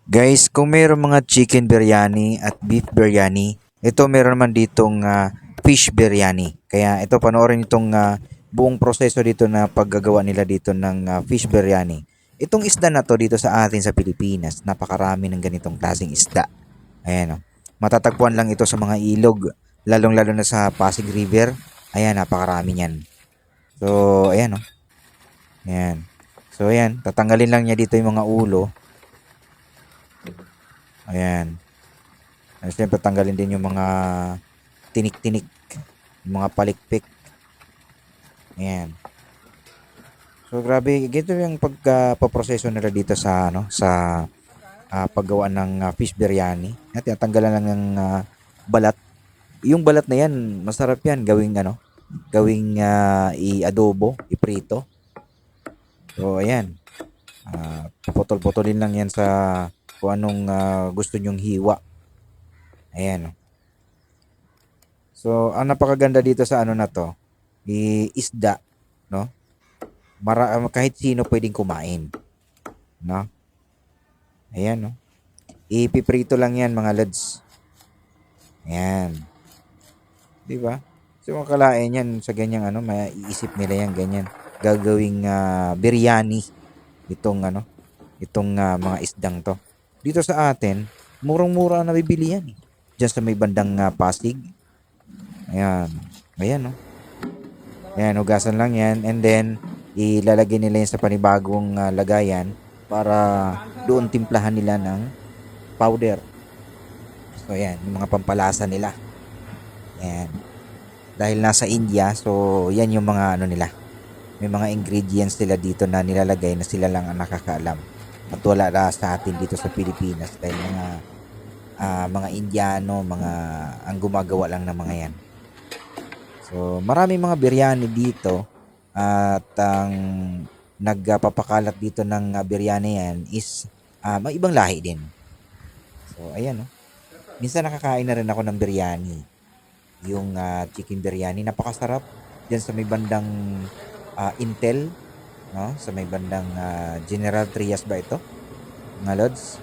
Guys, kung mayroong mga chicken biryani at beef biryani, ito meron naman ditong fish biryani. Kaya ito panoorin itong buong proseso dito na paggagawa nila dito ng fish biryani. Itong isda na to dito sa atin sa Pilipinas, napakarami ng ganitong klaseng isda. Ayan, oh. Matatagpuan lang ito sa mga ilog, lalong-lalo na sa Pasig River. Ayan, napakarami niyan. So, ayan, oh. Ayan. So, ayan, tatanggalin lang niya dito yung mga ulo. Ayan. At syempre tanggalin din yung mga tinik-tinik, yung mga palikpik. Ayan. So grabe, ganito yung pagpaproseso nila dito sa sa paggawa ng fish biryani. At tanggalan lang ng balat. Yung balat na yan, masarap yan gawing gawing i-adobo, iprito. So ayan. Puputol-putulin lang yan sa kung anong gusto nyong hiwa. Ayan. So, ang napakaganda dito sa ano na to, isda, no? Kahit sino pwedeng kumain, no? Ayan, no? Ipiprito lang yan, mga lads. Ayan. Di ba? So, kung kalain yan sa ganyang maiisip nila yan, ganyan. Gagawing biryani itong mga isdang to. Dito sa atin, murang-mura na nabibili yan. Diyan sa may bandang Pasig. Ayan. Ayan, no? Ayan, hugasan lang yan. And then, ilalagay nila yan sa panibagong lagayan para doon timplahan nila ng powder. So, ayan, yung mga pampalasa nila. Ayan. Dahil nasa India, so, yan yung mga nila. May mga ingredients nila dito na nilalagay na sila lang ang nakakaalam. At wala na sa atin dito sa Pilipinas dahil mga Indiano, ang gumagawa lang ng mga yan. So, maraming mga biryani dito at ang nagpapakalat dito ng biryani yan is may ibang lahi din. So, ayan, no? Minsan nakakain na rin ako ng biryani. Yung chicken biryani, napakasarap. Diyan sa may bandang Intel, no? Sa may bandang General Trias ba ito? Mga lods.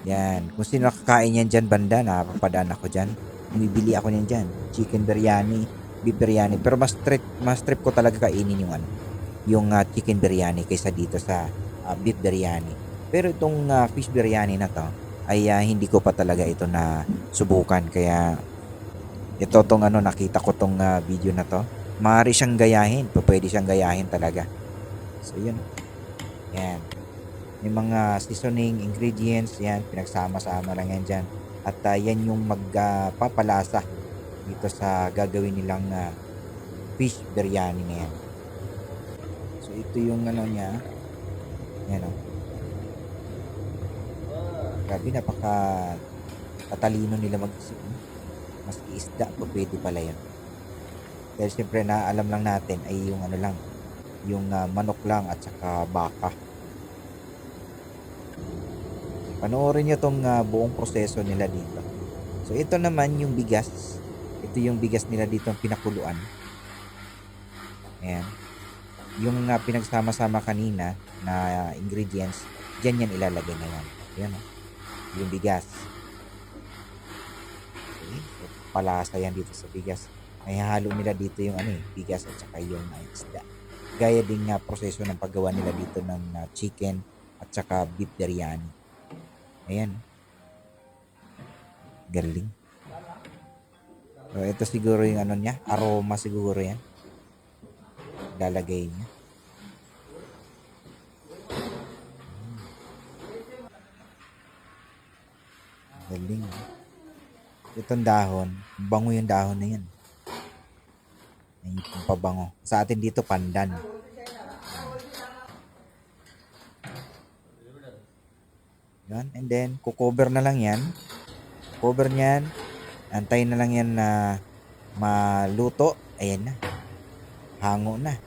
Yan. Kung sino nakakain yan dyan banda, napapadaan ako dyan. Bumibili ako niyan dyan. Chicken biryani, beef biryani. Pero mas trip ko talaga kainin yung chicken biryani kaysa dito sa beef biryani. Pero itong fish biryani na to ay hindi ko pa talaga ito na subukan. Kaya ito tong nakita ko tong video na to. Maaari siyang gayahin. Pwede siyang gayahin talaga. So yun. Yan. Yung mga seasoning ingredients, yan, pinagsama-sama lang yan dyan. At yan yung magpapalasa dito sa gagawin nilang fish biryani na yan. So, ito yung niya. Yan, o. Grabe, napaka tatalino nila mag-isip. Mas isda pa pwede pala yan. Dahil siyempre na alam lang natin ay yung yung manok lang at saka baka. Panoorin nyo tong buong proseso nila dito. So, ito naman yung bigas. Ito yung bigas nila dito ang pinakuluan. Ayan. Yung pinagsama-sama kanina na ingredients, dyan yan ilalagay na yan. Ayan, o. Yung bigas. Okay. So, palasa yan dito sa bigas. Ay halo nila dito yung bigas at saka yung isda. Gaya din nga proseso ng paggawa nila dito ng chicken at saka beef biryani. Ayan. Galing. So, ito siguro yung niya. Aroma siguro yan. Lalagay niya. Galing. Itong dahon. Bango yung dahon na yan. Ayan yung pabango. Sa atin dito, pandan. Yan. And then, kukover na lang yan. Cover niyan. Antayin na lang yan na maluto. Ayan na. Hango na.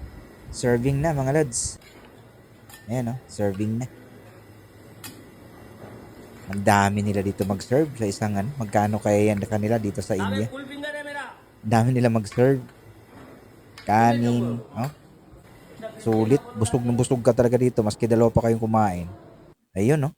Serving na, mga lods. Ayan, o. Serving na. Ang dami nila dito mag-serve sa isang magkano kaya yan kanila dito sa India. Ang dami nila mag-serve. Kanin. Oh. Sulit. Busog na busog ka talaga dito. Maski dalawa pa kayong kumain. Ayun, no?